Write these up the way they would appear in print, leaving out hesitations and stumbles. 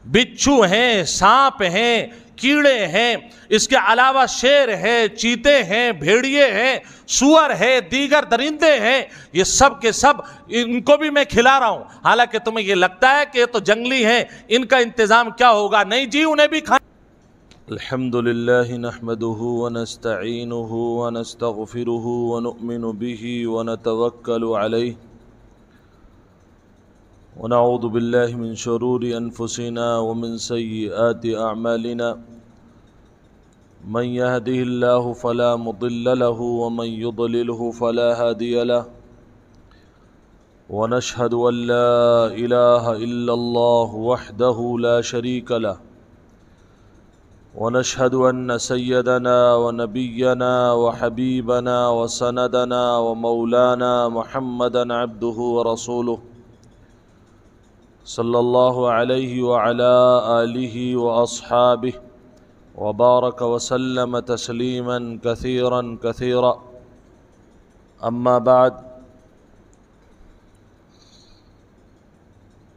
بچھو ہیں، سانپ ہیں، کیڑے ہیں، اس کے علاوہ شیر ہے، چیتے ہیں، بھیڑیے ہیں، سور ہے، دیگر درندے ہیں، یہ سب کے سب ان کو بھی میں کھلا رہا ہوں۔ حالانکہ تمہیں یہ لگتا ہے کہ یہ تو جنگلی ہیں، ان کا انتظام کیا ہوگا؟ نہیں جی، انہیں بھی کھائیں۔ الحمدللہ نحمدہ ونستعینہ ونستغفرہ ونؤمن بہ ونتوکل علیہ ونعوذ باللہ من شرور انفسنا ومن سیئات اعمالنا من يهده الله فلا مضل له ومن يضلله فلا هادي له ونشهد أن لا إله إلا الله وحده لا شريك له ونشهد أن سيدنا ونبينا وحبيبنا وسندنا ومولانا محمدا عبده ورسوله صلى الله عليه وعلى آله وأصحابه وبارك وسلم تسليما كثيرا كثيرا أما بعد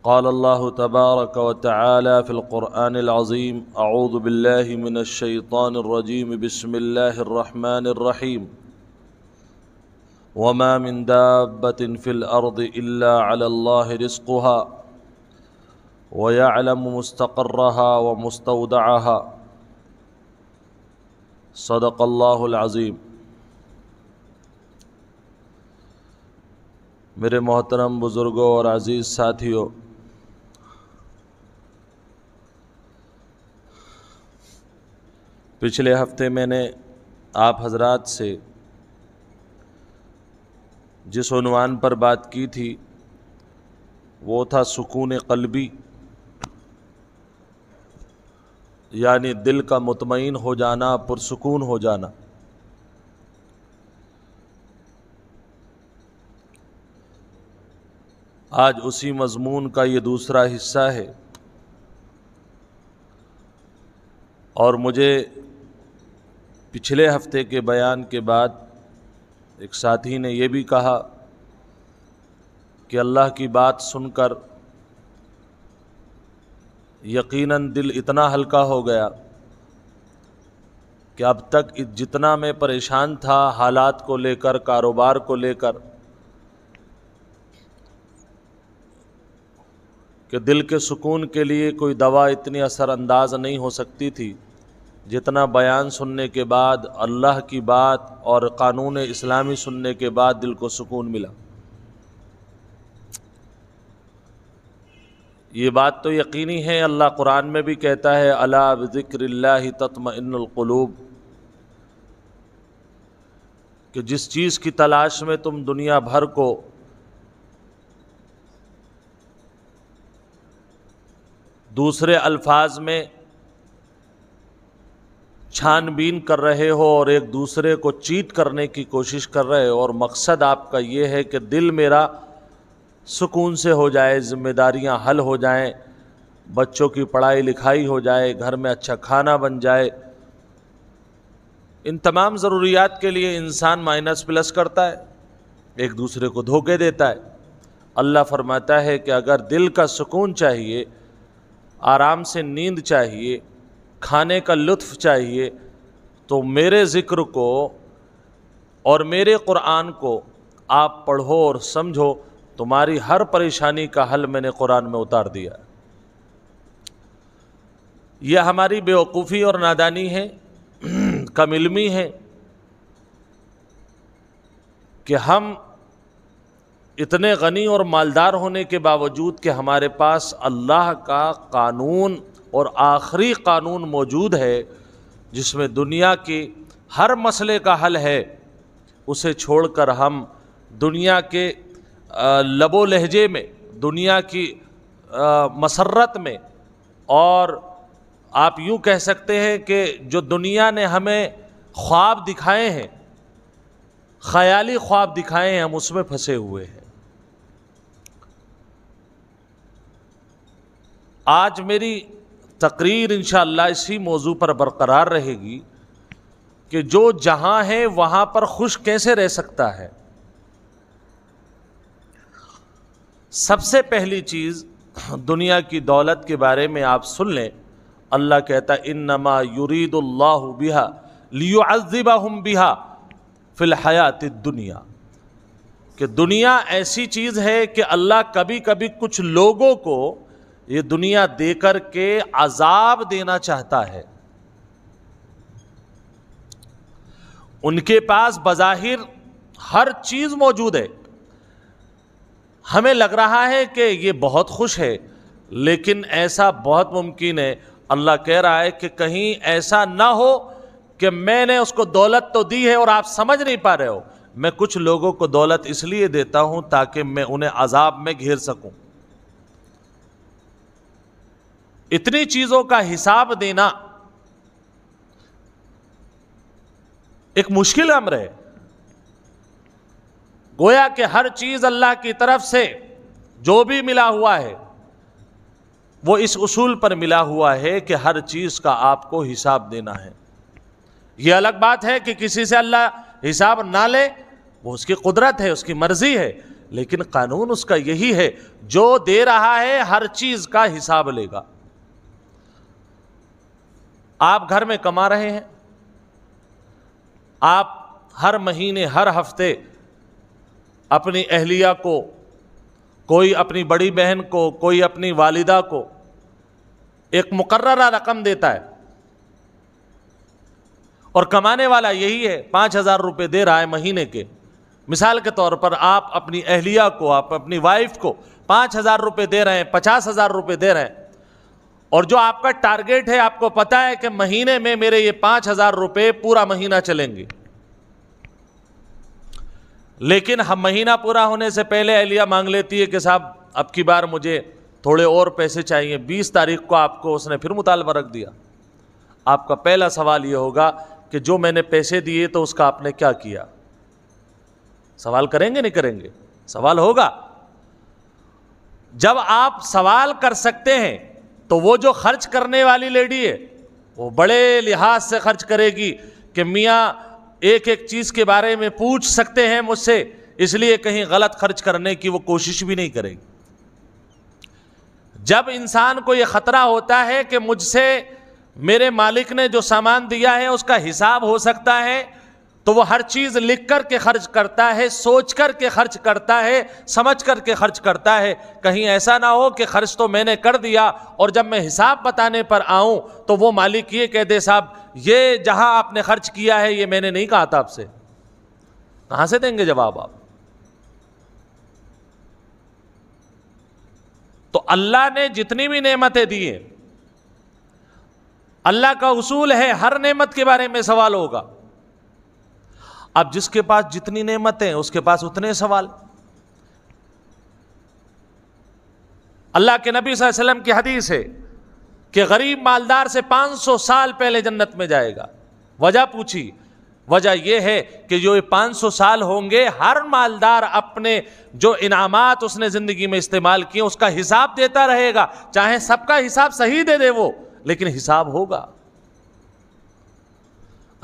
قال الله تبارك وتعالى في القرآن العظيم أعوذ بالله من الشيطان الرجيم بسم الله الرحمن الرحيم وما من دابة في الأرض إلا على الله رزقها ويعلم مستقرها ومستودعها صدق اللہ العظیم۔ میرے محترم بزرگوں اور عزیز ساتھیوں، پچھلے ہفتے میں نے آپ حضرات سے جس عنوان پر بات کی تھی وہ تھا سکون قلبی، یعنی دل کا مطمئن ہو جانا، پرسکون ہو جانا۔ آج اسی مضمون کا یہ دوسرا حصہ ہے، اور مجھے پچھلے ہفتے کے بیان کے بعد ایک ساتھی نے یہ بھی کہا کہ اللہ کی بات سن کر یقیناً دل اتنا ہلکا ہو گیا کہ اب تک جتنا میں پریشان تھا حالات کو لے کر، کاروبار کو لے کر، کہ دل کے سکون کے لیے کوئی دوا اتنی اثر انداز نہیں ہو سکتی تھی جتنا بیان سننے کے بعد، اللہ کی بات اور قانون اسلامی سننے کے بعد دل کو سکون ملا۔ یہ بات تو یقینی ہے، اللہ قرآن میں بھی کہتا ہے الا بذکر اللہ تطمئن القلوب، کہ جس چیز کی تلاش میں تم دنیا بھر کو دوسرے الفاظ میں چھان بین کر رہے ہو اور ایک دوسرے کو چیٹ کرنے کی کوشش کر رہے ہو، اور مقصد آپ کا یہ ہے کہ دل میرا سکون سے ہو جائے، ذمہ داریاں حل ہو جائیں، بچوں کی پڑھائی لکھائی ہو جائے، گھر میں اچھا کھانا بن جائے، ان تمام ضروریات کے لیے انسان مائنس پلس کرتا ہے، ایک دوسرے کو دھوکے دیتا ہے۔ اللہ فرماتا ہے کہ اگر دل کا سکون چاہیے، آرام سے نیند چاہیے، کھانے کا لطف چاہیے، تو میرے ذکر کو اور میرے قرآن کو آپ پڑھو اور سمجھو، تمہاری ہر پریشانی کا حل میں نے قرآن میں اتار دیا۔ یہ ہماری بیوقوفی اور نادانی ہے، کم علمی ہے کہ ہم اتنے غنی اور مالدار ہونے کے باوجود کہ ہمارے پاس اللہ کا قانون اور آخری قانون موجود ہے جس میں دنیا کی ہر مسئلے کا حل ہے، اسے چھوڑ کر ہم دنیا کے لب و لہجے میں، دنیا کی مسرت میں، اور آپ یوں کہہ سکتے ہیں کہ جو دنیا نے ہمیں خواب دکھائے ہیں، خیالی خواب دکھائے ہیں، ہم اس میں پھنسے ہوئے ہیں۔ آج میری تقریر انشاءاللہ اسی موضوع پر برقرار رہے گی کہ جو جہاں ہے وہاں پر خوش کیسے رہ سکتا ہے۔ سب سے پہلی چیز دنیا کی دولت کے بارے میں آپ سن لیں، اللہ کہتا ہے انما یرید اللہ بہا لیعذبہم بہا فی الحیات الدنیا، کہ دنیا ایسی چیز ہے کہ اللہ کبھی کبھی کچھ لوگوں کو یہ دنیا دے کر کے عذاب دینا چاہتا ہے۔ ان کے پاس بظاہر ہر چیز موجود ہے، ہمیں لگ رہا ہے کہ یہ بہت خوش ہے، لیکن ایسا بہت ممکن ہے، اللہ کہہ رہا ہے کہ کہیں ایسا نہ ہو کہ میں نے اس کو دولت تو دی ہے اور آپ سمجھ نہیں پا رہے ہو، میں کچھ لوگوں کو دولت اس لیے دیتا ہوں تاکہ میں انہیں عذاب میں گھیر سکوں۔ اتنی چیزوں کا حساب دینا ایک مشکل امر ہے، گویا کہ ہر چیز اللہ کی طرف سے جو بھی ملا ہوا ہے وہ اس اصول پر ملا ہوا ہے کہ ہر چیز کا آپ کو حساب دینا ہے۔ یہ الگ بات ہے کہ کسی سے اللہ حساب نہ لے، وہ اس کی قدرت ہے، اس کی مرضی ہے، لیکن قانون اس کا یہی ہے، جو دے رہا ہے ہر چیز کا حساب لے گا۔ آپ گھر میں کما رہے ہیں، آپ ہر مہینے ہر ہفتے اپنی اہلیہ کو، کوئی اپنی بڑی بہن کو، کوئی اپنی والدہ کو ایک مقررہ رقم دیتا ہے، اور کمانے والا یہی ہے، 5,000 روپے دے رہا ہے مہینے کے۔ مثال کے طور پر آپ اپنی اہلیہ کو، آپ اپنی وائف کو 5,000 روپے دے رہے ہیں، 50,000 روپے دے رہے ہیں، اور جو آپ کا ٹارگیٹ ہے، آپ کو پتا ہے کہ مہینے میں میرے یہ 5,000 روپے پورا مہینہ چلیں گے، لیکن ہم مہینہ پورا ہونے سے پہلے اہلیہ مانگ لیتی ہے کہ صاحب اب کی بار مجھے تھوڑے اور پیسے چاہیے، 20 تاریخ کو آپ کو اس نے پھر مطالبہ رکھ دیا۔ آپ کا پہلا سوال یہ ہوگا کہ جو میں نے پیسے دیے تو اس کا آپ نے کیا کیا؟ سوال کریں گے نہیں کریں گے؟ سوال ہوگا۔ جب آپ سوال کر سکتے ہیں تو وہ جو خرچ کرنے والی لیڈی ہے وہ بڑے لحاظ سے خرچ کرے گی کہ میاں ایک ایک چیز کے بارے میں پوچھ سکتے ہیں مجھ سے، اس لیے کہیں غلط خرچ کرنے کی وہ کوشش بھی نہیں کرے گی۔ جب انسان کو یہ خطرہ ہوتا ہے کہ مجھ سے میرے مالک نے جو سامان دیا ہے اس کا حساب ہو سکتا ہے، تو وہ ہر چیز لکھ کر کے خرچ کرتا ہے، سوچ کر کے خرچ کرتا ہے، سمجھ کر کے خرچ کرتا ہے۔ کہیں ایسا نہ ہو کہ خرچ تو میں نے کر دیا اور جب میں حساب بتانے پر آؤں تو وہ مالک یہ کہہ دے صاحب یہ جہاں آپ نے خرچ کیا ہے یہ میں نے نہیں کہا تھا آپ سے۔ کہاں سے دیں گے جواب آپ؟ تو اللہ نے جتنی بھی نعمتیں دی ہیں، اللہ کا اصول ہے ہر نعمت کے بارے میں سوال ہوگا۔ اب جس کے پاس جتنی نعمتیں اس کے پاس اتنے سوال۔ اللہ کے نبی صلی اللہ علیہ وسلم کی حدیث ہے کہ غریب مالدار سے 500 سال پہلے جنت میں جائے گا۔ وجہ پوچھی، وجہ یہ ہے کہ جو 500 سال ہوں گے ہر مالدار اپنے جو انعامات اس نے زندگی میں استعمال کیے اس کا حساب دیتا رہے گا، چاہے سب کا حساب صحیح دے دے وہ، لیکن حساب ہوگا۔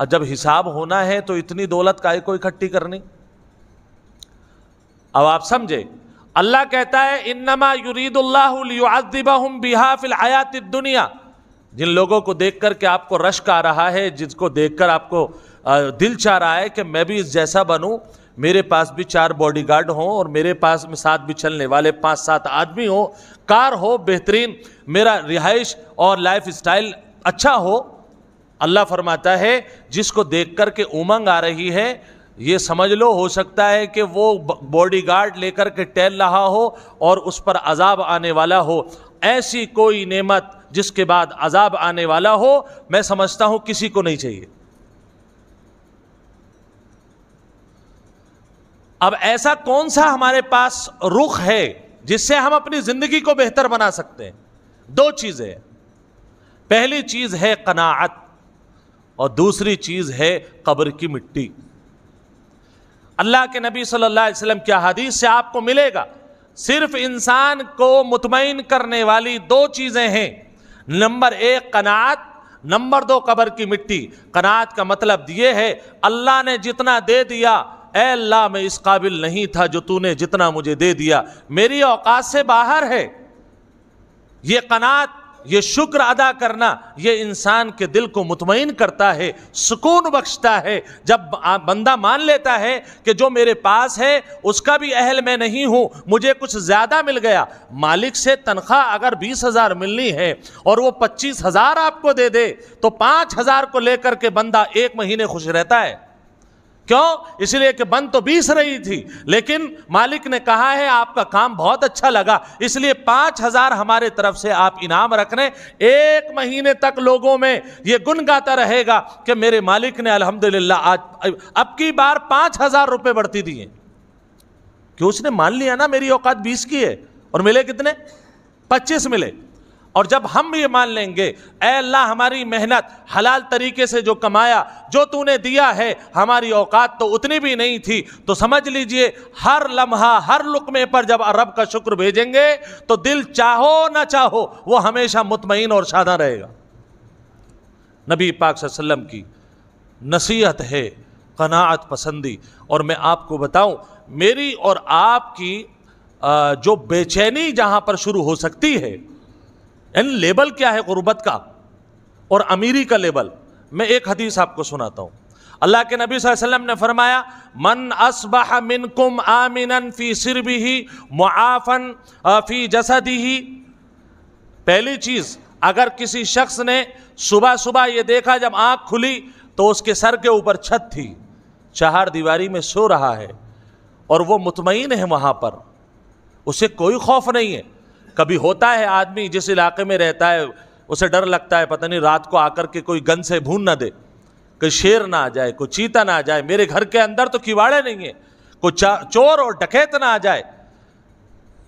اور جب حساب ہونا ہے تو اتنی دولت کائے کو اکٹھی کرنی؟ اب آپ سمجھے، اللہ کہتا ہے انما یرید اللہ لیعذبہم بہا فی الحیات الدنیا۔ جن لوگوں کو دیکھ کر کے آپ کو رشک آ رہا ہے، جس کو دیکھ کر آپ کو دل چاہ رہا ہے کہ میں بھی اس جیسا بنوں، میرے پاس بھی 4 باڈی گارڈ ہوں اور میرے پاس میں ساتھ بھی چلنے والے 5-7 آدمی ہوں، کار ہو بہترین، میرا رہائش اور لائف اسٹائل اچھا ہو، اللہ فرماتا ہے جس کو دیکھ کر کے امنگ آ رہی ہے، یہ سمجھ لو ہو سکتا ہے کہ وہ باڈی گارڈ لے کر کے ٹہل رہا ہو اور اس پر عذاب آنے والا ہو۔ ایسی کوئی نعمت جس کے بعد عذاب آنے والا ہو، میں سمجھتا ہوں کسی کو نہیں چاہیے۔ اب ایسا کون سا ہمارے پاس رخ ہے جس سے ہم اپنی زندگی کو بہتر بنا سکتے ہیں؟ 2 چیزیں، پہلی چیز ہے قناعت اور دوسری چیز ہے قبر کی مٹی۔ اللہ کے نبی صلی اللہ علیہ وسلم کی حدیث سے آپ کو ملے گا صرف انسان کو مطمئن کرنے والی 2 چیزیں ہیں، نمبر 1 قناعت، نمبر 2 قبر کی مٹی۔ قناعت کا مطلب یہ ہے اللہ نے جتنا دے دیا، اے اللہ میں اس قابل نہیں تھا جو تو نے جتنا مجھے دے دیا، میری اوقات سے باہر ہے، یہ قناعت، یہ شکر ادا کرنا، یہ انسان کے دل کو مطمئن کرتا ہے، سکون بخشتا ہے۔ جب بندہ مان لیتا ہے کہ جو میرے پاس ہے اس کا بھی اہل میں نہیں ہوں، مجھے کچھ زیادہ مل گیا۔ مالک سے تنخواہ اگر 20,000 ملنی ہے اور وہ 25,000 آپ کو دے دے تو 5,000 کو لے کر کے بندہ 1 مہینے خوش رہتا ہے۔ کیوں؟ اس لیے کہ بن تو 20 رہی تھی، لیکن مالک نے کہا ہے آپ کا کام بہت اچھا لگا، اس لیے 5,000 ہمارے طرف سے آپ انعام رکھ رہے ہیں۔ 1 مہینے تک لوگوں میں یہ گن گاتا رہے گا کہ میرے مالک نے الحمدللہ آج اب کی بار 5,000 روپے بڑھتی دیے، کہ اس نے مان لیا نا میری اوقات 20 کی ہے، اور ملے کتنے؟ 25 ملے۔ اور جب ہم یہ مان لیں گے اے اللہ ہماری محنت حلال طریقے سے جو کمایا، جو تو نے دیا ہے، ہماری اوقات تو اتنی بھی نہیں تھی، تو سمجھ لیجئے ہر لمحہ ہر لقمے پر جب رب کا شکر بھیجیں گے تو دل چاہو نہ چاہو وہ ہمیشہ مطمئن اور شاداں رہے گا۔ نبی پاک صلی اللہ علیہ وسلم کی نصیحت ہے قناعت پسندی۔ اور میں آپ کو بتاؤں، میری اور آپ کی جو بے چینی جہاں پر شروع ہو سکتی ہے، یعنی لیبل کیا ہے غربت کا اور امیری کا لیبل، میں ایک حدیث آپ کو سناتا ہوں۔ اللہ کے نبی صلی اللہ علیہ وسلم نے فرمایا من اصبح منکم آمنا فی سربہ معافا فی جسدہ، پہلی چیز اگر کسی شخص نے صبح صبح یہ دیکھا جب آنکھ کھلی تو اس کے سر کے اوپر چھت تھی، 4 دیواری میں سو رہا ہے اور وہ مطمئن ہے وہاں پر، اسے کوئی خوف نہیں ہے۔ کبھی ہوتا ہے آدمی جس علاقے میں رہتا ہے اسے ڈر لگتا ہے پتہ نہیں رات کو آ کر کے کوئی گن سے بھون نہ دے، کوئی شیر نہ آ جائے، کوئی چیتا نہ آ جائے، میرے گھر کے اندر تو کیواڑے نہیں ہیں، کوئی چور اور ڈکیت نہ آ جائے۔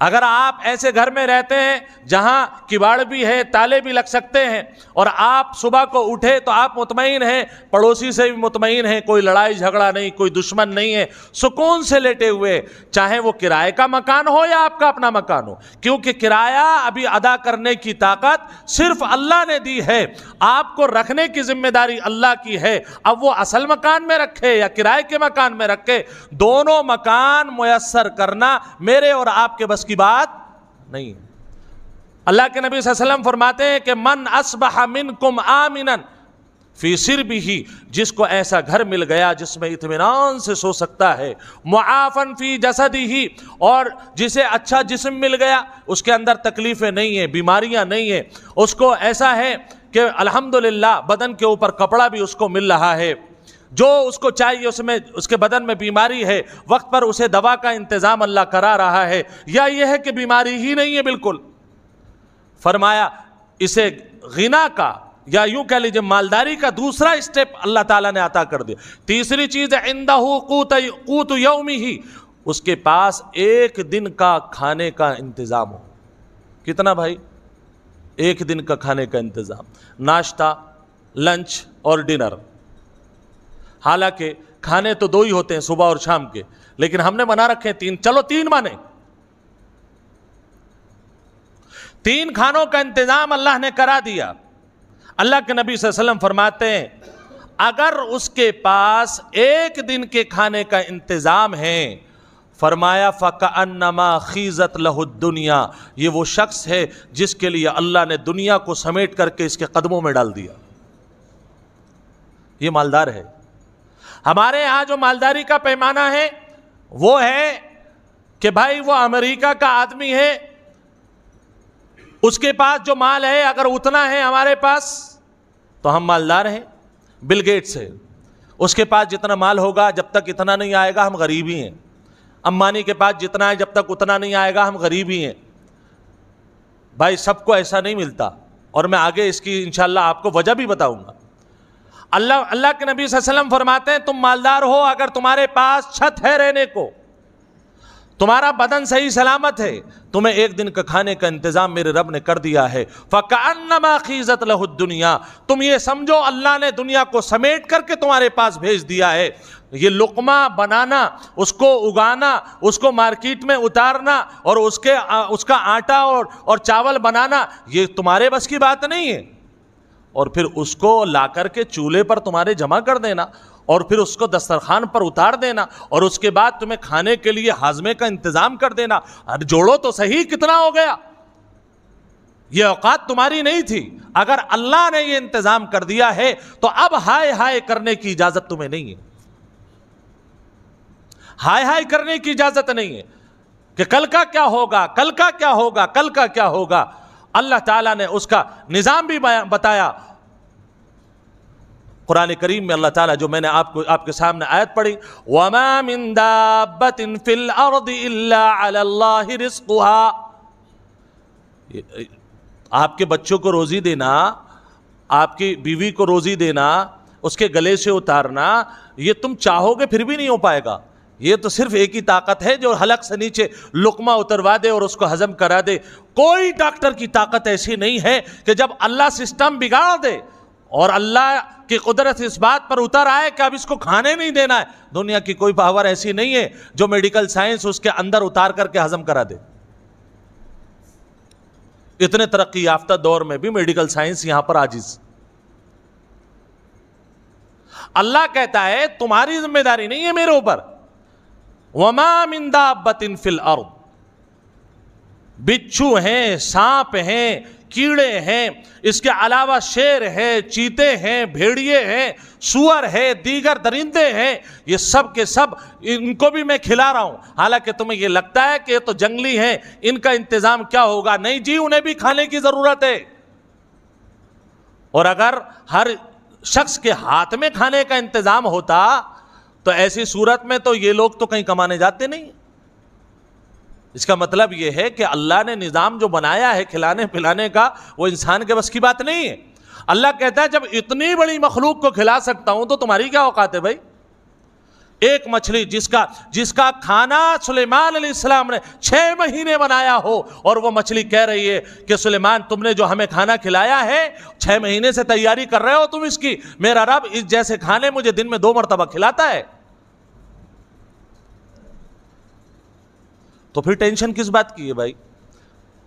اگر آپ ایسے گھر میں رہتے ہیں جہاں کیواڑ بھی ہے، تالے بھی لگ سکتے ہیں، اور آپ صبح کو اٹھے تو آپ مطمئن ہیں، پڑوسی سے بھی مطمئن ہیں، کوئی لڑائی جھگڑا نہیں، کوئی دشمن نہیں ہے، سکون سے لیٹے ہوئے، چاہے وہ کرائے کا مکان ہو یا آپ کا اپنا مکان ہو، کیونکہ کرایہ ابھی ادا کرنے کی طاقت صرف اللہ نے دی ہے، آپ کو رکھنے کی ذمہ داری اللہ کی ہے۔ اب وہ اصل مکان میں رکھے یا کرائے کے مکان میں رکھے، دونوں مکان میسر کرنا میرے اور آپ کے بس کی بات نہیں۔ اللہ کے نبی صلی اللہ علیہ وسلم فرماتے ہیں کہ من اصبح منکم آمنا فی سربہ، جس کو ایسا گھر مل گیا جس میں اطمینان سے سو سکتا ہے، معافا فی جسدہ، اور جسے اچھا جسم مل گیا، اس کے اندر تکلیفیں نہیں ہیں، بیماریاں نہیں ہیں، اس کو ایسا ہے کہ الحمدللہ بدن کے اوپر کپڑا بھی اس کو مل رہا ہے، جو اس کو چاہیے اس میں، اس کے بدن میں بیماری ہے وقت پر اسے دوا کا انتظام اللہ کرا رہا ہے، یا یہ ہے کہ بیماری ہی نہیں ہے بالکل، فرمایا اسے غنا کا یا یوں کہہ لیجئے مالداری کا دوسرا اسٹیپ اللہ تعالیٰ نے عطا کر دیا۔ تیسری چیز عندہ قوت یومہ، اس کے پاس 1 دن کا کھانے کا انتظام ہو۔ کتنا بھائی؟ 1 دن کا کھانے کا انتظام، ناشتہ، لنچ اور ڈنر۔ حالانکہ کھانے تو 2 ہی ہوتے ہیں، صبح اور شام کے، لیکن ہم نے بنا رکھے 3، چلو 3 مانے، 3 کھانوں کا انتظام اللہ نے کرا دیا۔ اللہ کے نبی صلی اللہ علیہ وسلم فرماتے ہیں اگر اس کے پاس 1 دن کے کھانے کا انتظام ہے، فرمایا فَكَأَنَّمَا خِيزَتْ لَهُ الدُّنْيَا، یہ وہ شخص ہے جس کے لیے اللہ نے دنیا کو سمیٹ کر کے اس کے قدموں میں ڈال دیا۔ یہ مالدار ہے۔ ہمارے ہاں جو مالداری کا پیمانہ ہے وہ ہے کہ بھائی وہ امریکہ کا آدمی ہے، اس کے پاس جو مال ہے اگر اتنا ہے ہمارے پاس تو ہم مالدار ہیں۔ بل گیٹس ہے، اس کے پاس جتنا مال ہوگا جب تک اتنا نہیں آئے گا ہم غریب ہی ہیں۔ امبانی کے پاس جتنا ہے جب تک اتنا نہیں آئے گا ہم غریب ہی ہیں۔ بھائی سب کو ایسا نہیں ملتا، اور میں آگے اس کی انشاءاللہ آپ کو وجہ بھی بتاؤں گا۔ اللہ کے نبی صلی اللہ علیہ وسلم فرماتے ہیں تم مالدار ہو اگر تمہارے پاس چھت ہے رہنے کو، تمہارا بدن صحیح سلامت ہے، تمہیں 1 دن کا کھانے کا انتظام میرے رب نے کر دیا ہے، فَكَأَنَّمَا خِيزَتْ لَهُ الدُّنْيَا، تم یہ سمجھو اللہ نے دنیا کو سمیٹ کر کے تمہارے پاس بھیج دیا ہے۔ یہ لقمہ بنانا، اس کو اگانا، اس کو مارکیٹ میں اتارنا اور اس کا آٹا اور چاول بنانا، یہ تمہارے بس کی بات نہیں ہے، اور پھر اس کو لا کر کے چولہے پر تمہارے جمع کر دینا، اور پھر اس کو دسترخوان پر اتار دینا، اور اس کے بعد تمہیں کھانے کے لیے ہاضمے کا انتظام کر دینا۔ جوڑو تو صحیح کتنا ہو گیا، یہ اوقات تمہاری نہیں تھی. اگر اللہ نے یہ انتظام کر دیا ہے تو اب ہائے ہائے کرنے کی اجازت تمہیں نہیں ہے. ہائے ہائے کرنے کی اجازت نہیں ہے کہ کل کا کیا ہوگا, کل کا کیا ہوگا, کل کا کیا ہوگا. اللہ تعالیٰ نے اس کا نظام بھی بتایا. قرآن کریم میں اللہ تعالیٰ, جو میں نے آپ کے سامنے آیت پڑھی, وَمَا مِن دَابَّةٍ فِي الْأَرْضِ إِلَّا عَلَى اللَّهِ رِزْقُهَا. آپ کے بچوں کو روزی دینا, آپ کی بیوی کو روزی دینا, اس کے گلے سے اتارنا, یہ تم چاہو گے پھر بھی نہیں ہو پائے گا. یہ تو صرف ایک ہی طاقت ہے جو حلق سے نیچے لقمہ اتروا دے اور اس کو ہضم کرا دے. کوئی ڈاکٹر کی طاقت ایسی نہیں ہے کہ جب اللہ سسٹم بگاڑ دے اور اللہ کی قدرت اس بات پر اتر آئے کہ اب اس کو کھانے نہیں دینا ہے. دنیا کی کوئی پاور ایسی نہیں ہے جو میڈیکل سائنس اس کے اندر اتار کر کے ہضم کرا دے. اتنے ترقی یافتہ دور میں بھی میڈیکل سائنس یہاں پر عاجز. اللہ کہتا ہے تمہاری ذمہ داری نہیں ہے میرے اوپر. وَمَا مِن دَابَّةٍ فِي الْأَرْضِ. بچھو ہیں, سانپ ہیں, کیڑے ہیں, اس کے علاوہ شیر ہے, چیتے ہیں, بھیڑیے ہیں, سور ہے, دیگر درندے ہیں, یہ سب کے سب ان کو بھی میں کھلا رہا ہوں. حالانکہ تمہیں یہ لگتا ہے کہ یہ تو جنگلی ہیں, ان کا انتظام کیا ہوگا. نہیں جی, انہیں بھی کھانے کی ضرورت ہے. اور اگر ہر شخص کے ہاتھ میں کھانے کا انتظام ہوتا تو ایسی صورت میں تو یہ لوگ تو کہیں کمانے جاتے نہیں. اس کا مطلب یہ ہے کہ اللہ نے نظام جو بنایا ہے کھلانے پلانے کا, وہ انسان کے بس کی بات نہیں ہے. اللہ کہتا ہے جب اتنی بڑی مخلوق کو کھلا سکتا ہوں تو تمہاری کیا اوقات ہے بھائی. ایک مچھلی جس کا کھانا سلیمان علیہ السلام نے 6 مہینے بنایا ہو, اور وہ مچھلی کہہ رہی ہے کہ سلیمان تم نے جو ہمیں کھانا کھلایا ہے 6 مہینے سے تیاری کر رہے ہو تم اس کی, میرا رب اس جیسے کھانے مجھے دن میں 2 مرتبہ کھلاتا ہے. تو پھر ٹینشن کس بات کی ہے بھائی.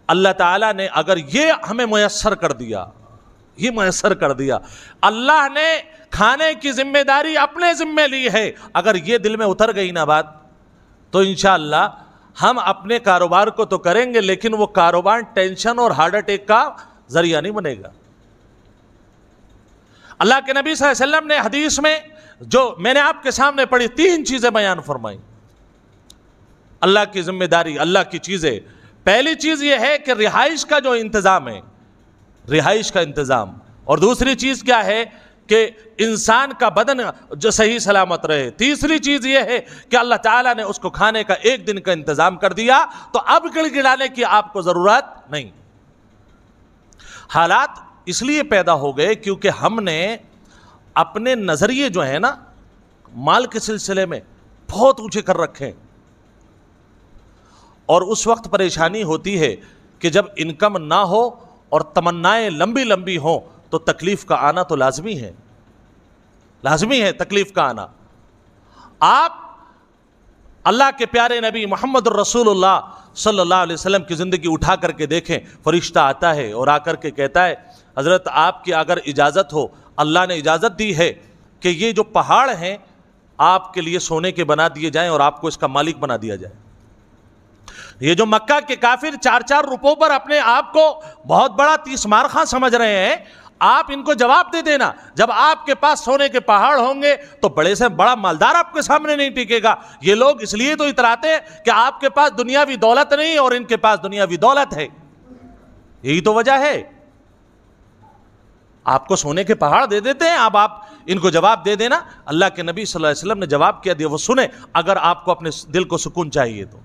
اللہ تعالیٰ نے اگر یہ ہمیں میسر کر دیا, یہ میسر کر دیا, اللہ نے کھانے کی ذمہ داری اپنے ذمہ لی ہے, اگر یہ دل میں اتر گئی نا بات, تو انشاءاللہ ہم اپنے کاروبار کو تو کریں گے لیکن وہ کاروبار ٹینشن اور ہارٹ اٹیک کا ذریعہ نہیں بنے گا. اللہ کے نبی صلی اللہ علیہ وسلم نے حدیث میں جو میں نے آپ کے سامنے پڑھی 3 چیزیں بیان فرمائیں. اللہ کی ذمہ داری, اللہ کی چیزیں. پہلی چیز یہ ہے کہ رہائش کا جو انتظام ہے, رہائش کا انتظام. اور دوسری چیز کیا ہے کہ انسان کا بدن جو صحیح سلامت رہے. تیسری چیز یہ ہے کہ اللہ تعالیٰ نے اس کو کھانے کا 1 دن کا انتظام کر دیا, تو اب گڑ گڑانے کی آپ کو ضرورت نہیں. حالات اس لیے پیدا ہو گئے کیونکہ ہم نے اپنے نظریے جو ہیں نا مال کے سلسلے میں بہت اونچے کر رکھے. اور اس وقت پریشانی ہوتی ہے کہ جب انکم نہ ہو اور تمنائیں لمبی لمبی ہوں تو تکلیف کا آنا تو لازمی ہے, لازمی ہے تکلیف کا آنا. آپ اللہ کے پیارے نبی محمد الرسول اللہ صلی اللہ علیہ وسلم کی زندگی اٹھا کر کے دیکھیں. فرشتہ آتا ہے اور آ کر کے کہتا ہے حضرت آپ کی اگر اجازت ہو, اللہ نے اجازت دی ہے کہ یہ جو پہاڑ ہیں آپ کے لیے سونے کے بنا دیے جائیں اور آپ کو اس کا مالک بنا دیا جائے. یہ جو مکہ کے کافر 4 روپوں پر اپنے آپ کو بہت بڑا تیسمار خاں سمجھ رہے ہیں, آپ ان کو جواب دے دینا جب آپ کے پاس سونے کے پہاڑ ہوں گے تو بڑے سے بڑا مالدار آپ کے سامنے نہیں ٹکے گا. یہ لوگ اس لیے تو اتراتے ہیں کہ آپ کے پاس دنیاوی دولت نہیں اور ان کے پاس دنیاوی دولت ہے. یہی تو وجہ ہے. آپ کو سونے کے پہاڑ دے دیتے ہیں, اب آپ ان کو جواب دے دینا. اللہ کے نبی صلی اللہ علیہ وسلم نے جواب کیا دیا, وہ سنیں اگر آپ کو اپنے دل کو سکون چاہیے تو.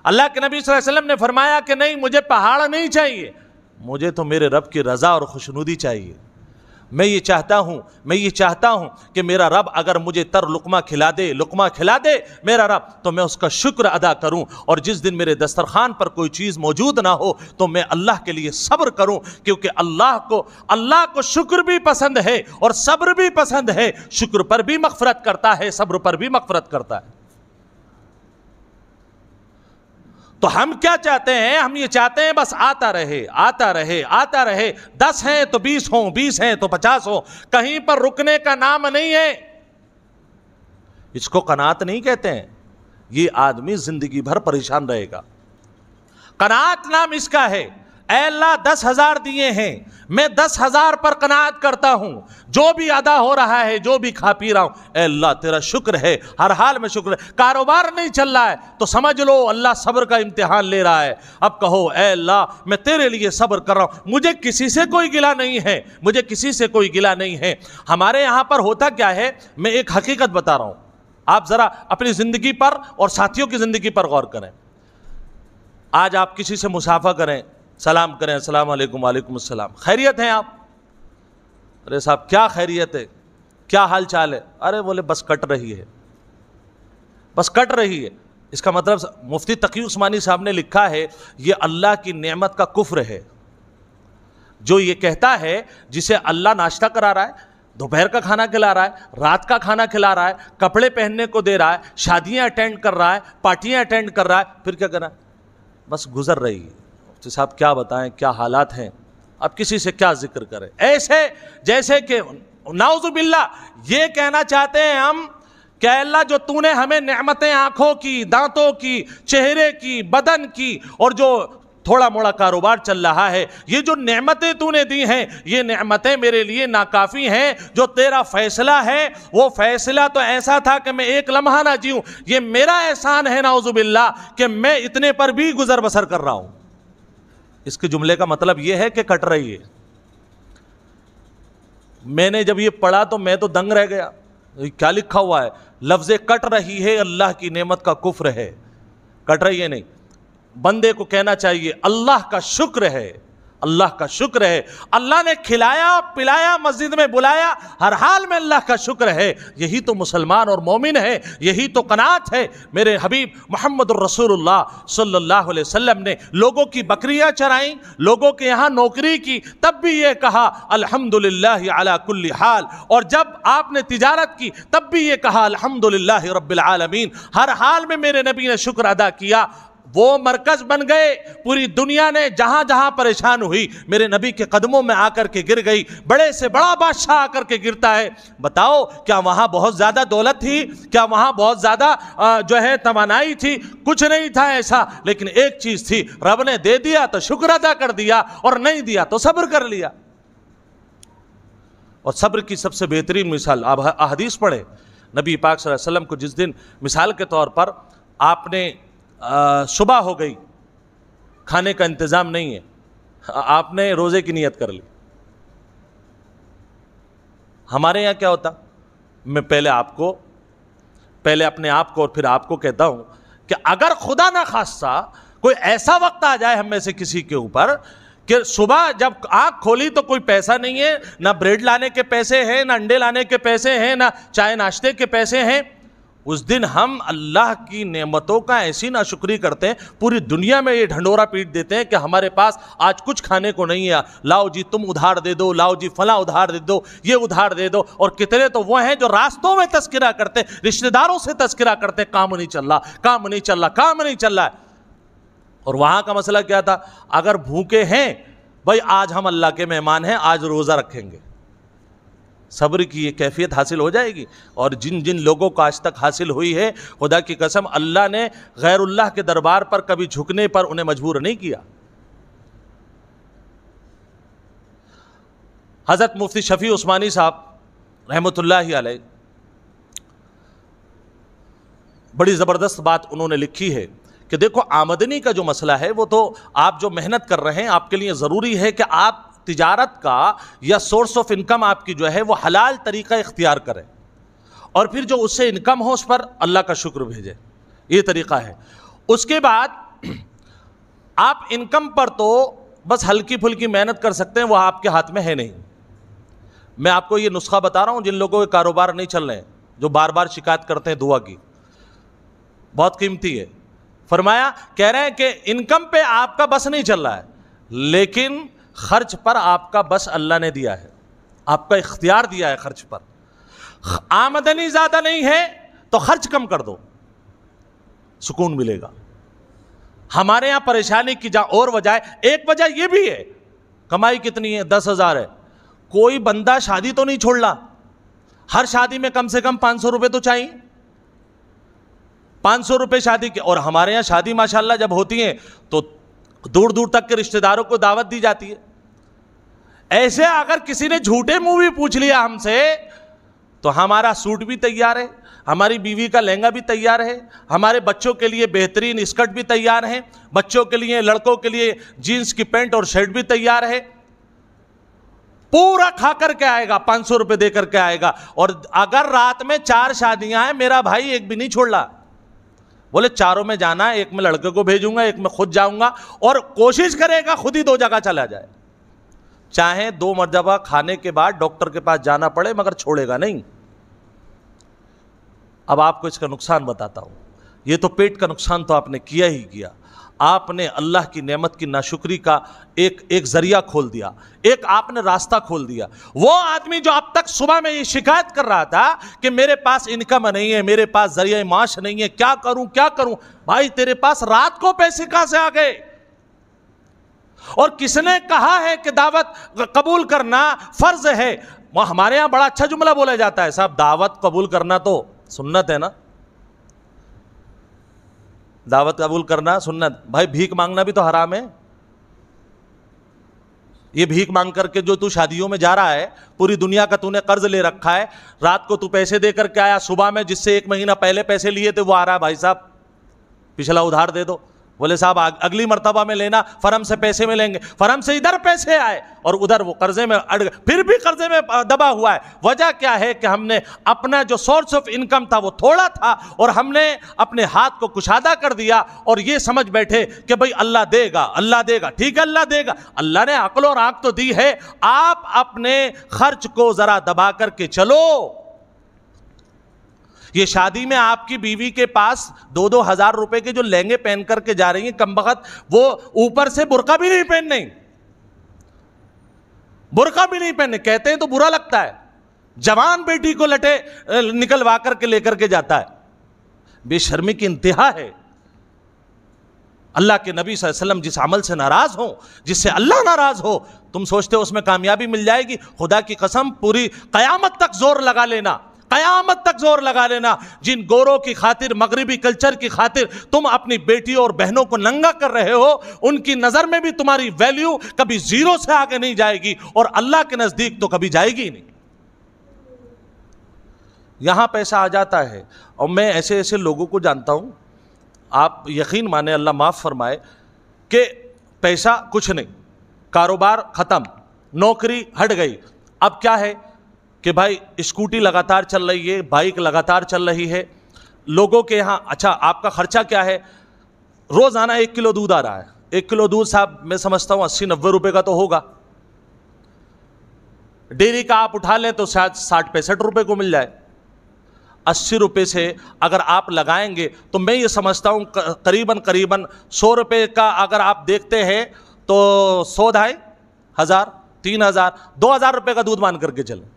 اللہ کے نبی صلی اللہ علیہ وسلم نے فرمایا کہ نہیں, مجھے پہاڑ نہیں چاہیے, مجھے تو میرے رب کی رضا اور خوشنودی چاہیے. میں یہ چاہتا ہوں کہ میرا رب اگر مجھے تر لقمہ کھلا دے میرا رب, تو میں اس کا شکر ادا کروں, اور جس دن میرے دسترخوان پر کوئی چیز موجود نہ ہو تو میں اللہ کے لیے صبر کروں, کیونکہ اللہ کو شکر بھی پسند ہے اور صبر بھی پسند ہے. شکر پر بھی مغفرت کرتا ہے, صبر پر بھی مغفرت کرتا ہے. تو ہم کیا چاہتے ہیں, ہم یہ چاہتے ہیں بس آتا رہے. 10 ہیں تو 20 ہوں, 20 ہیں تو 50 ہوں, کہیں پر رکنے کا نام نہیں ہے. اس کو قناعت نہیں کہتے ہیں. یہ آدمی زندگی بھر پریشان رہے گا. قناعت نام اس کا ہے. اے اللہ 10,000 دیے ہیں، میں 10,000 پر قناعت کرتا ہوں، جو بھی ادا ہو رہا ہے، جو بھی کھا پی رہا ہوں، اے اللہ تیرا شکر ہے، ہر حال میں شکر ہے۔ کاروبار نہیں چل رہا ہے تو سمجھ لو اللہ صبر کا امتحان لے رہا ہے، اب کہو اے اللہ میں تیرے لیے صبر کر رہا ہوں، مجھے کسی سے کوئی گلہ نہیں ہے، مجھے کسی سے کوئی گلہ نہیں ہے۔ ہمارے یہاں پر ہوتا کیا ہے، میں ایک حقیقت بتا رہا ہوں، آپ ذرا اپنی زندگی پر اور ساتھیوں کی زندگی پر غور کریں۔ آج آپ کسی سے مصافحہ کریں، سلام کریں، السلام علیکم، وعلیکم السلام، خیریت ہیں آپ؟ ارے صاحب کیا خیریت ہے، کیا حال چال ہے؟ ارے بولے بس کٹ رہی ہے، بس کٹ رہی ہے۔ اس کا مطلب مفتی تقی عثمانی صاحب نے لکھا ہے یہ اللہ کی نعمت کا کفر ہے۔ جو یہ کہتا ہے جسے اللہ ناشتہ کرا رہا ہے، دوپہر کا کھانا کھلا رہا ہے، رات کا کھانا کھلا رہا ہے، کپڑے پہننے کو دے رہا ہے، شادیاں اٹینڈ کر رہا ہے، پارٹیاں اٹینڈ کر رہا ہے، پھر کیا کر رہا ہے؟ بس گزر رہی ہے۔ مفتی صاحب کیا بتائیں کیا حالات ہیں، اب کسی سے کیا ذکر کریں، ایسے جیسے کہ نعوذ باللہ یہ کہنا چاہتے ہیں ہم کہ اے اللہ جو تو نے ہمیں نعمتیں آنکھوں کی، دانتوں کی، چہرے کی، بدن کی، اور جو تھوڑا موڑا کاروبار چل رہا ہے، یہ جو نعمتیں تو نے دی ہیں یہ نعمتیں میرے لیے ناکافی ہیں۔ جو تیرا فیصلہ ہے وہ فیصلہ تو ایسا تھا کہ میں ایک لمحہ نہ جیوں، یہ میرا احسان ہے نعوذ باللہ کہ میں اتنے پر بھی گزر بسر کر رہا ہوں۔ اس کے جملے کا مطلب یہ ہے کہ کٹ رہی ہے۔ میں نے جب یہ پڑھا تو میں تو دنگ رہ گیا، کیا لکھا ہوا ہے؟ لفظ کٹ رہی ہے اللہ کی نعمت کا کفر ہے، کٹ رہی ہے نہیں۔ بندے کو کہنا چاہیے اللہ کا شکر ہے، اللہ کا شکر ہے، اللہ نے کھلایا پلایا، مسجد میں بلایا، ہر حال میں اللہ کا شکر ہے۔ یہی تو مسلمان اور مومن ہے، یہی تو قناعت ہے۔ میرے حبیب محمد الرسول اللہ صلی اللہ علیہ وسلم نے لوگوں کی بکریاں چرائیں، لوگوں کے یہاں نوکری کی، تب بھی یہ کہا الحمدللہ علی کل حال، اور جب آپ نے تجارت کی تب بھی یہ کہا الحمدللہ رب العالمین۔ ہر حال میں میرے نبی نے شکر ادا کیا۔ وہ مرکز بن گئے، پوری دنیا نے جہاں جہاں پریشان ہوئی میرے نبی کے قدموں میں آ کر کے گر گئی۔ بڑے سے بڑا بادشاہ آ کر کے گرتا ہے، بتاؤ کیا وہاں بہت زیادہ دولت تھی؟ کیا وہاں بہت زیادہ جو ہے توانائی تھی؟ کچھ نہیں تھا ایسا، لیکن ایک چیز تھی، رب نے دے دیا تو شکر ادا کر دیا، اور نہیں دیا تو صبر کر لیا۔ اور صبر کی سب سے بہترین مثال آپ احادیث پڑھیں، نبی پاک صلی اللہ علیہ وسلم کو جس دن مثال کے طور پر آپ نے صبح ہو گئی، کھانے کا انتظام نہیں ہے، آپ نے روزے کی نیت کر لی۔ ہمارے یہاں کیا ہوتا، میں پہلے اپنے آپ کو اور پھر آپ کو کہتا ہوں کہ اگر خدا نہ خواستہ کوئی ایسا وقت آ جائے ہم میں سے کسی کے اوپر کہ صبح جب آنکھ کھولی تو کوئی پیسہ نہیں ہے، نہ بریڈ لانے کے پیسے ہیں، نہ انڈے لانے کے پیسے ہیں، نہ چائے ناشتے کے پیسے ہیں، اس دن ہم اللہ کی نعمتوں کا ایسی ناشکری کرتے ہیں، پوری دنیا میں یہ ڈھنڈورا پیٹ دیتے ہیں کہ ہمارے پاس آج کچھ کھانے کو نہیں ہے، لاؤ جی تم ادھار دے دو، لاؤ جی فلاں ادھار دے دو، یہ ادھار دے دو۔ اور کتنے تو وہ ہیں جو راستوں میں تذکرہ کرتے، رشتہ داروں سے تذکرہ کرتے، کام نہیں چل رہا، کام نہیں چل رہا، کام نہیں چل رہا ہے۔ اور وہاں کا مسئلہ کیا تھا، اگر بھوکے ہیں بھائی آج ہم اللہ کے مہمان ہیں، آج روزہ رکھیں گے، صبر کی یہ کیفیت حاصل ہو جائے گی۔ اور جن جن لوگوں کو آج تک حاصل ہوئی ہے، خدا کی قسم اللہ نے غیر اللہ کے دربار پر کبھی جھکنے پر انہیں مجبور نہیں کیا۔ حضرت مفتی شفیع عثمانی صاحب رحمۃ اللہ علیہ بڑی زبردست بات انہوں نے لکھی ہے کہ دیکھو آمدنی کا جو مسئلہ ہے وہ تو آپ جو محنت کر رہے ہیں آپ کے لیے ضروری ہے کہ آپ تجارت کا یا سورس آف انکم آپ کی جو ہے وہ حلال طریقہ اختیار کریں، اور پھر جو اس سے انکم ہو اس پر اللہ کا شکر بھیجیں، یہ طریقہ ہے۔ اس کے بعد آپ انکم پر تو بس ہلکی پھلکی محنت کر سکتے ہیں، وہ آپ کے ہاتھ میں ہے نہیں۔ میں آپ کو یہ نسخہ بتا رہا ہوں جن لوگوں کے کاروبار نہیں چل رہے ہیں، جو بار بار شکایت کرتے ہیں دعا کی، بہت قیمتی ہے۔ فرمایا کہہ رہے ہیں کہ انکم پہ آپ کا بس نہیں چل رہا ہے، لیکن خرچ پر آپ کا بس اللہ نے دیا ہے، آپ کا اختیار دیا ہے خرچ پر۔ آمدنی زیادہ نہیں ہے تو خرچ کم کر دو، سکون ملے گا۔ ہمارے یہاں پریشانی کی اور وجہ ہے، ایک وجہ یہ بھی ہے، کمائی کتنی ہے 10,000 ہے، کوئی بندہ شادی تو نہیں چھوڑ رہا، ہر شادی میں کم سے کم 500 روپے تو چاہیے، 500 روپے شادی کے۔ اور ہمارے یہاں شادی ماشاءاللہ جب ہوتی ہیں تو دور دور تک کے رشتہ داروں کو دعوت دی جاتی ہے. ایسے اگر کسی نے جھوٹے منہ بھی پوچھ لیا ہم سے تو ہمارا سوٹ بھی تیار ہے, ہماری بیوی کا لہنگا بھی تیار ہے, ہمارے بچوں کے لیے بہترین اسکرٹ بھی تیار ہے, بچوں کے لیے, لڑکوں کے لیے جینس کی پینٹ اور شرٹ بھی تیار ہے. پورا کھا کر کے آئے گا, 500 روپے دے کر کے آئے گا. اور اگر رات میں 4 شادیاں ہیں, میرا بھائی ایک بھی نہیں چھوڑ رہا. بولے چاروں میں جانا ہے, ایک میں لڑکے کو بھیجوں گا, ایک میں خود جاؤں گا, اور کوشش کرے گا خود ہی 2 جگہ چلا جائے, چاہے 2 مرتبہ کھانے کے بعد ڈاکٹر کے پاس جانا پڑے, مگر چھوڑے گا نہیں. اب آپ کو اس کا نقصان بتاتا ہوں. یہ تو پیٹ کا نقصان تو آپ نے کیا ہی کیا. آپ نے اللہ کی نعمت کی ناشکری کا ایک ذریعہ کھول دیا, ایک آپ نے راستہ کھول دیا. وہ آدمی جو اب تک صبح میں یہ شکایت کر رہا تھا کہ میرے پاس انکم نہیں ہے, میرے پاس ذریعہ معاش نہیں ہے, کیا کروں کیا کروں, بھائی تیرے پاس رات کو پیسے کہاں سے آ گئے؟ اور کس نے کہا ہے کہ دعوت قبول کرنا فرض ہے؟ ہمارے ہاں بڑا اچھا جملہ بولا جاتا ہے, صاحب دعوت قبول کرنا تو سنت ہے نا, دعوت قبول کرنا سنت. بھائی بھیک مانگنا بھی تو حرام ہے. یہ بھیک مانگ کر کے جو تو شادیوں میں جا رہا ہے, پوری دنیا کا تو نے قرض لے رکھا ہے, رات کو تو پیسے دے کر کے آیا, صبح میں جس سے 1 مہینہ پہلے پیسے لیے تھے وہ آ رہا, بھائی صاحب پچھلا ادھار دے دو. بولے صاحب اگلی مرتبہ میں لینا, فرم سے پیسے میں لیں گے. فرم سے ادھر پیسے آئے اور ادھر وہ قرضے میں اڑ گئے, پھر بھی قرضے میں دبا ہوا ہے. وجہ کیا ہے کہ ہم نے اپنا جو سورس آف انکم تھا وہ تھوڑا تھا, اور ہم نے اپنے ہاتھ کو کشادہ کر دیا, اور یہ سمجھ بیٹھے کہ بھئی اللہ دے گا, اللہ دے گا. ٹھیک ہے اللہ دے گا, اللہ نے عقل اور آنکھ تو دی ہے, آپ اپنے خرچ کو ذرا دبا کر کے چلو. یہ شادی میں آپ کی بیوی کے پاس 2-2 ہزار روپے کے جو لہنگے پہن کر کے جا رہی ہیں کمبخت, وہ اوپر سے برقع بھی نہیں پہننے, برقع بھی نہیں پہننے. کہتے ہیں تو برا لگتا ہے, جوان بیٹی کو لٹے نکلوا کر کے لے کر کے جاتا ہے. بے شرمی کی انتہا ہے. اللہ کے نبی صلی اللہ علیہ وسلم جس عمل سے ناراض ہوں, جس سے اللہ ناراض ہو, تم سوچتے ہو اس میں کامیابی مل جائے گی؟ خدا کی قسم پوری قیامت تک زور لگا لینا, قیامت تک زور لگا لینا. جن گوروں کی خاطر, مغربی کلچر کی خاطر تم اپنی بیٹیوں اور بہنوں کو ننگا کر رہے ہو, ان کی نظر میں بھی تمہاری ویلیو کبھی 0 سے آگے نہیں جائے گی, اور اللہ کے نزدیک تو کبھی جائے گی نہیں. یہاں پیسہ آ جاتا ہے, اور میں ایسے ایسے لوگوں کو جانتا ہوں, آپ یقین مانیں, اللہ معاف فرمائے, کہ پیسہ کچھ نہیں, کاروبار ختم, نوکری ہٹ گئی. اب کیا ہے کہ بھائی اسکوٹی لگاتار چل رہی ہے, بائک لگاتار چل رہی ہے. لوگوں کے یہاں اچھا آپ کا خرچہ کیا ہے؟ روزانہ 1 کلو دودھ آ رہا ہے. 1 کلو دودھ صاحب میں سمجھتا ہوں 80-90 روپے کا تو ہوگا. ڈیری کا آپ اٹھا لیں تو شاید 60-65 روپے کو مل جائے. 80 روپے سے اگر آپ لگائیں گے تو میں یہ سمجھتا ہوں قریباً 100 روپے کا اگر آپ دیکھتے ہیں تو 100-2,500 3,000 2,000 روپے کا دودھ مان کر کے چلیں.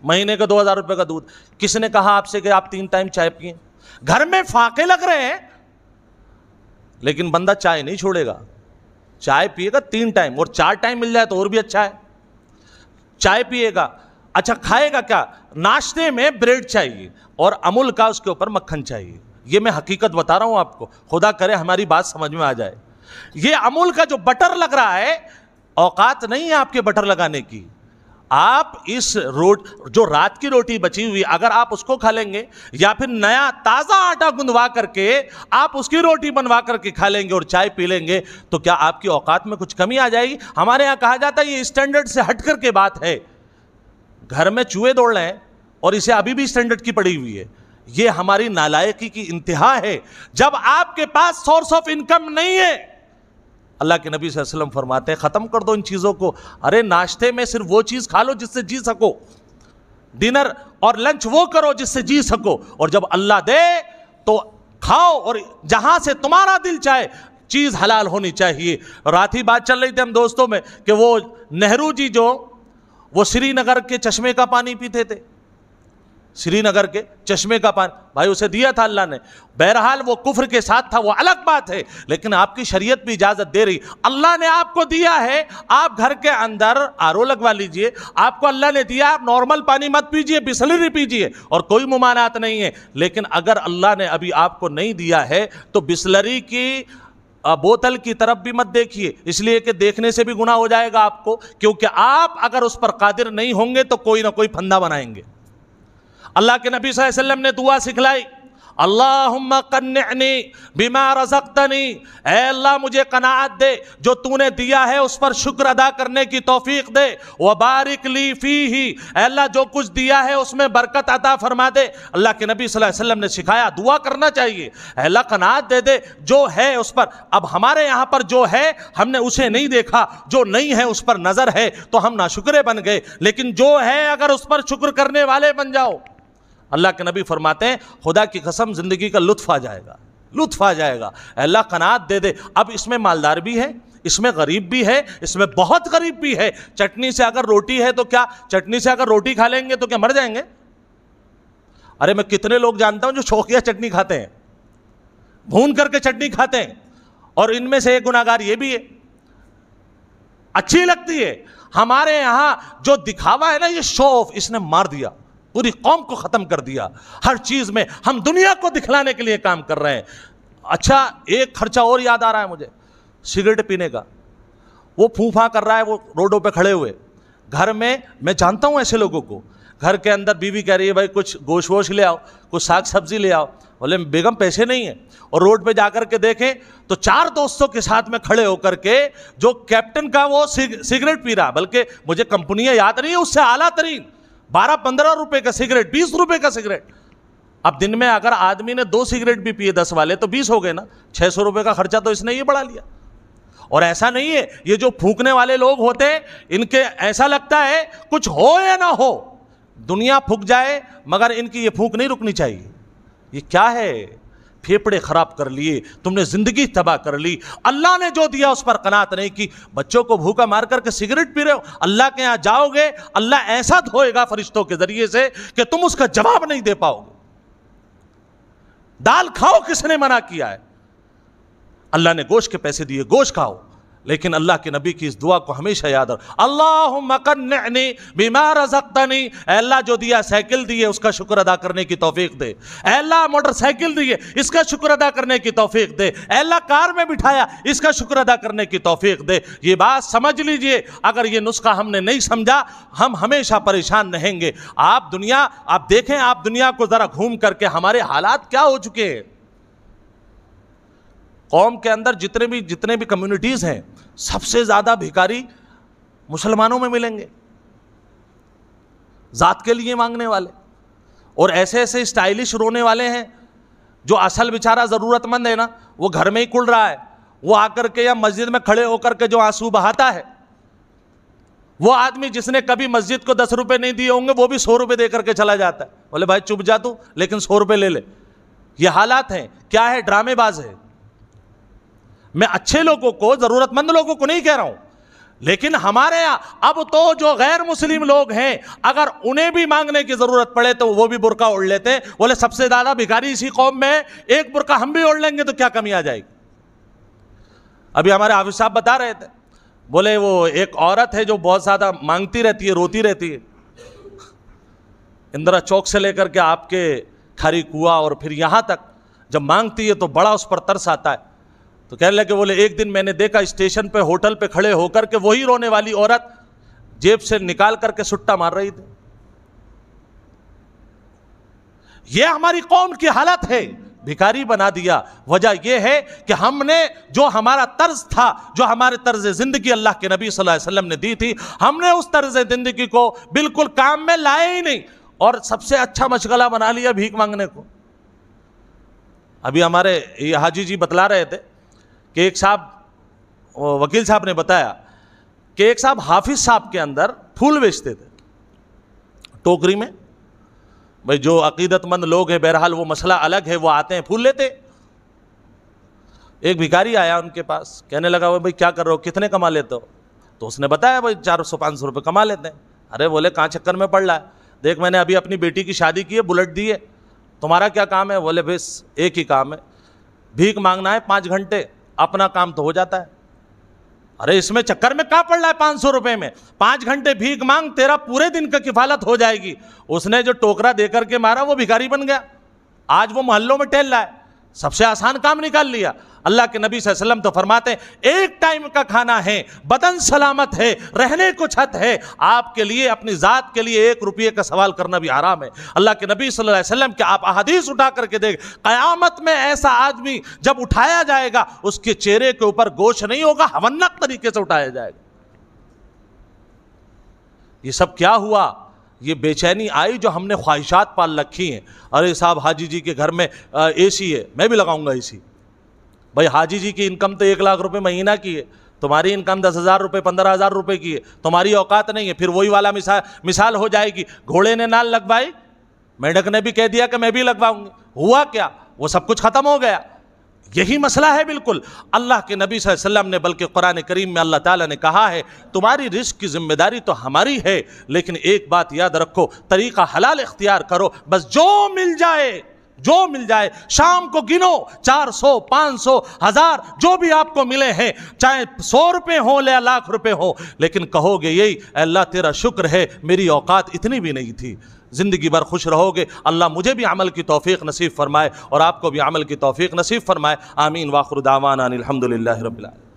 مہینے کا 2,000 روپے کا دودھ. کس نے کہا آپ سے کہ آپ 3 ٹائم چائے پئیں؟ گھر میں فاقے لگ رہے ہیں, لیکن بندہ چائے نہیں چھوڑے گا. چائے پیے گا 3 ٹائم, اور 4 ٹائم مل جائے تو اور بھی اچھا ہے. چائے پیے گا, اچھا کھائے گا کیا؟ ناشتے میں بریڈ چاہیے اور امول کا اس کے اوپر مکھن چاہیے. یہ میں حقیقت بتا رہا ہوں آپ کو, خدا کرے ہماری بات سمجھ میں آ جائے. یہ امول کا جو بٹر لگ رہا ہے, اوقات نہیں ہے آپ کے بٹر لگانے کی. آپ اس جو رات کی روٹی بچی ہوئی اگر آپ اس کو کھا لیں گے, یا پھر نیا تازہ آٹا گندوا کر کے آپ اس کی روٹی بنوا کر کے کھا لیں گے اور چائے پی لیں گے, تو کیا آپ کی اوقات میں کچھ کمی آ جائے گی؟ ہمارے یہاں کہا جاتا ہے یہ اسٹینڈرڈ سے ہٹ کر کے بات ہے. گھر میں چوہے دوڑ رہے ہیں اور اسے ابھی بھی اسٹینڈرڈ کی پڑی ہوئی ہے. یہ ہماری نالائقی کی انتہا ہے. جب آپ کے پاس سورس آف انکم نہیں ہے, اللہ کے نبی صلی اللہ علیہ وسلم فرماتے ہیں ختم کر دو ان چیزوں کو. ارے ناشتے میں صرف وہ چیز کھا لو جس سے جی سکو, ڈنر اور لنچ وہ کرو جس سے جی سکو, اور جب اللہ دے تو کھاؤ, اور جہاں سے تمہارا دل چاہے. چیز حلال ہونی چاہیے. رات ہی بات چل رہی تھی ہم دوستوں میں کہ وہ نہرو جی جو وہ سری نگر کے چشمے کا پانی پیتے تھے, سری نگر کے چشمے کا پانی, بھائی اسے دیا تھا اللہ نے. بہرحال وہ کفر کے ساتھ تھا, وہ الگ بات ہے, لیکن آپ کی شریعت بھی اجازت دے رہی. اللہ نے آپ کو دیا ہے, آپ گھر کے اندر آرو لگوا لیجئے. آپ کو اللہ نے دیا, آپ نارمل پانی مت پیجئے, بسلری پیجئے, اور کوئی ممانعت نہیں ہے. لیکن اگر اللہ نے ابھی آپ کو نہیں دیا ہے تو بسلری کی بوتل کی طرف بھی مت دیکھیے، اس لیے کہ دیکھنے سے بھی گناہ ہو جائے گا آپ کو، کیونکہ آپ اگر اس پر قادر نہیں ہوں گے تو کوئی نہ کوئی پھندا بنائیں گے۔ اللہ کے نبی صلی اللہ علیہ وسلم نے دعا سکھلائی، اللہم قنعنی بما رزقتنی، اے اللہ مجھے قناعت دے، جو تو نے دیا ہے اس پر شکر ادا کرنے کی توفیق دے، وبارک لی فیہ، اے اللہ جو کچھ دیا ہے اس میں برکت عطا فرما دے۔ اللہ کے نبی صلی اللہ علیہ وسلم نے سکھایا دعا کرنا چاہیے، اے اللہ قناعت دے دے جو ہے اس پر۔ اب ہمارے یہاں پر جو ہے ہم نے اسے نہیں دیکھا، جو نہیں ہے اس پر نظر ہے تو ہم ناشکرے بن گئے، لیکن جو ہے اگر اس پر شکر کرنے والے بن جاؤ، اللہ کے نبی فرماتے ہیں خدا کی قسم زندگی کا لطف آ جائے گا، لطف آ جائے گا۔ اللہ قناعت دے دے۔ اب اس میں مالدار بھی ہے، اس میں غریب بھی ہے، اس میں بہت غریب بھی ہے۔ چٹنی سے اگر روٹی ہے تو کیا چٹنی سے اگر روٹی کھا لیں گے تو کیا مر جائیں گے؟ ارے میں کتنے لوگ جانتا ہوں جو شوقیہ چٹنی کھاتے ہیں، بھون کر کے چٹنی کھاتے ہیں، اور ان میں سے ایک گناہگار یہ بھی ہے، اچھی لگتی ہے۔ ہمارے یہاں جو دکھاوا ہے نا، یہ شو آف، اس نے مار دیا، پوری قوم کو ختم کر دیا۔ ہر چیز میں ہم دنیا کو دکھلانے کے لیے کام کر رہے ہیں۔ اچھا ایک خرچہ اور یاد آ رہا ہے مجھے، سگریٹ پینے کا۔ وہ پھونپھا کر رہا ہے وہ روڈوں پہ کھڑے ہوئے، گھر میں جانتا ہوں ایسے لوگوں کو، گھر کے اندر بیوی کہہ رہی ہے بھائی کچھ گوشت ووشت لے آؤ، کچھ ساگ سبزی لے آؤ، بولے بیگم پیسے نہیں ہیں، اور روڈ پہ جا کر کے دیکھیں تو 4 دوستوں کے ساتھ میں کھڑے ہو کر کے جو کیپٹن کا وہ سگریٹ پی رہا، بلکہ مجھے کمپنیاں یاد نہیں ہیں، اس سے اعلیٰ ترین 12-15 روپے کا سگریٹ، 20 روپے کا سگریٹ۔ اب دن میں اگر آدمی نے 2 سگریٹ بھی پیے 10 والے تو 20 ہو گئے نا، 600 روپے کا خرچہ تو اس نے یہ بڑھا لیا۔ اور ایسا نہیں ہے، یہ جو پھونکنے والے لوگ ہوتے ہیں ان کے ایسا لگتا ہے کچھ ہو یا نہ ہو دنیا پھک جائے، مگر ان کی یہ پھونک نہیں رکنی چاہیے۔ یہ کیا ہے؟ پھیپڑے خراب کر لیے تم نے، زندگی تباہ کر لی۔ اللہ نے جو دیا اس پر قناعت نہیں کی، بچوں کو بھوکا مار کر کے سگریٹ پی رہے ہو، اللہ کے یہاں جاؤ گے اللہ ایسا دھوئے گا فرشتوں کے ذریعے سے کہ تم اس کا جواب نہیں دے پاؤ گے۔ دال کھاؤ کس نے منع کیا ہے؟ اللہ نے گوشت کے پیسے دیے، گوشت کھاؤ، لیکن اللہ کے نبی کی اس دعا کو ہمیشہ یاد رکھ، اللہم قنعنی بما رزقتنی، اے اللہ جو دیا سائیکل دی ہے اس کا شکر ادا کرنے کی توفیق دے، اے اللہ موٹر سائیکل دی ہے اس کا شکر ادا کرنے کی توفیق دے، اے اللہ کار میں بٹھایا اس کا شکر ادا کرنے کی توفیق دے۔ یہ بات سمجھ لیجئے، اگر یہ نسخہ ہم نے نہیں سمجھا ہم ہمیشہ پریشان رہیں گے۔ آپ دیکھیں، آپ دنیا کو ذرا گھوم کر کے ہمارے حالات کیا ہو چکے ہیں۔ قوم کے اندر جتنے بھی کمیونٹیز ہیں سب سے زیادہ بھیکاری مسلمانوں میں ملیں گے، ذات کے لیے مانگنے والے، اور ایسے ایسے اسٹائلش رونے والے ہیں جو اصل بیچارہ ضرورت مند ہے نا، وہ گھر میں ہی کل رہا ہے، وہ آ کر کے یا مسجد میں کھڑے ہو کر کے جو آنسو بہاتا ہے، وہ آدمی جس نے کبھی مسجد کو 10 روپے نہیں دیے ہوں گے وہ بھی 100 روپے دے کر کے چلا جاتا ہے، بولے بھائی چپ جا تو لیکن 100 روپے لے لے۔ یہ حالات ہیں، کیا ہے؟ ڈرامے باز ہے۔ میں اچھے لوگوں کو، ضرورت مند لوگوں کو نہیں کہہ رہا ہوں، لیکن ہمارے یہاں اب تو جو غیر مسلم لوگ ہیں اگر انہیں بھی مانگنے کی ضرورت پڑے تو وہ بھی برقع اوڑھ لیتے ہیں، بولے سب سے زیادہ بھکاری اسی قوم میں ہے، ایک برقع ہم بھی اوڑھ لیں گے تو کیا کمی آ جائے گی۔ ابھی ہمارے حافظ صاحب بتا رہے تھے، بولے وہ ایک عورت ہے جو بہت زیادہ مانگتی رہتی ہے، روتی رہتی ہے، اندرا چوک سے لے کر کے آپ کے کھاری کنواں اور پھر یہاں تک جب مانگتی ہے تو بڑا اس پر ترس آتا ہے۔ تو کہنے لگے، بولے ایک دن میں نے دیکھا اسٹیشن پہ ہوٹل پہ کھڑے ہو کر کے وہی رونے والی عورت جیب سے نکال کر کے سٹا مار رہی تھی۔ یہ ہماری قوم کی حالت ہے، بھکاری بنا دیا۔ وجہ یہ ہے کہ ہم نے جو ہمارا طرز تھا، جو ہمارے طرز زندگی اللہ کے نبی صلی اللہ علیہ وسلم نے دی تھی، ہم نے اس طرز زندگی کو بالکل کام میں لائے ہی نہیں، اور سب سے اچھا مشغلہ بنا لیا بھیک مانگنے کو۔ ابھی ہمارے یہ حاجی جی بتلا رہے تھے کہ ایک صاحب، وکیل صاحب نے بتایا کہ ایک صاحب حافظ صاحب کے اندر پھول بیچتے تھے ٹوکری میں۔ بھائی جو عقیدت مند لوگ ہیں بہرحال وہ مسئلہ الگ ہے، وہ آتے ہیں پھول لیتے۔ ایک بھکاری آیا ان کے پاس، کہنے لگا بھائی کیا کر رہے ہو، کتنے کما لیتے ہو؟ تو اس نے بتایا بھائی 400-500 روپے کما لیتے ہیں۔ ارے بولے کہاں چکر میں پڑ رہا ہے، دیکھ میں نے ابھی اپنی بیٹی کی شادی کی ہے، بلٹ دی ہے، تمہارا کیا کام ہے؟ بولے بس ایک ہی کام ہے، بھیک مانگنا ہے 5 گھنٹے، اپنا کام تو ہو جاتا ہے۔ ارے اس میں چکر میں کہاں پڑ رہا ہے 500 روپے میں، 5 گھنٹے بھیک مانگ، تیرا پورے دن کا کفالت ہو جائے گی۔ اس نے جو ٹوکرا دے کر کے مارا وہ بھکاری بن گیا، آج وہ محلوں میں ٹہل رہا ہے، سب سے آسان کام نکال لیا۔ اللہ کے نبی صلی اللہ علیہ وسلم تو فرماتے ہیں ایک ٹائم کا کھانا ہے، بدن سلامت ہے، رہنے کو چھت ہے، آپ کے لیے اپنی ذات کے لیے 1 روپے کا سوال کرنا بھی حرام ہے۔ اللہ کے نبی صلی اللہ علیہ وسلم کے آپ احادیث اٹھا کر کے دیکھ، قیامت میں ایسا آدمی جب اٹھایا جائے گا اس کے چہرے کے اوپر گوشت نہیں ہوگا، ہونق طریقے سے اٹھایا جائے گا۔ یہ سب کیا ہوا؟ یہ بے چینی آئی جو ہم نے خواہشات پال رکھی ہیں۔ ارے صاحب حاجی جی کے گھر میں اے سی ہے، میں بھی لگاؤں گا اے سی۔ بھائی حاجی جی کی انکم تو 1 لاکھ روپے مہینہ کی ہے، تمہاری انکم 10,000 روپے 15,000 روپے کی ہے، تمہاری اوقات نہیں ہے۔ پھر وہی والا مثال ہو جائے گی، گھوڑے نے نال لگوائی، میڈک نے بھی کہہ دیا کہ میں بھی لگواؤں گی، ہوا کیا؟ وہ سب کچھ ختم ہو گیا۔ یہی مسئلہ ہے بالکل۔ اللہ کے نبی صلی اللہ علیہ وسلم نے بلکہ قرآن کریم میں اللہ تعالیٰ نے کہا ہے تمہاری رزق کی ذمہ داری تو ہماری ہے، لیکن ایک بات یاد رکھو، طریقہ حلال اختیار کرو، بس جو مل جائے شام کو گنو، 400 500 1000 جو بھی آپ کو ملے ہیں، چاہے 100 روپے ہوں یا لاکھ روپے ہوں، لیکن کہو گے یہی اے اللہ تیرا شکر ہے میری اوقات اتنی بھی نہیں تھی۔ زندگی بھر خوش رہو گے۔ اللہ مجھے بھی عمل کی توفیق نصیب فرمائے اور آپ کو بھی عمل کی توفیق نصیب فرمائے۔ آمین۔ وآخر دعوانا ان الحمد للہ رب العالمین۔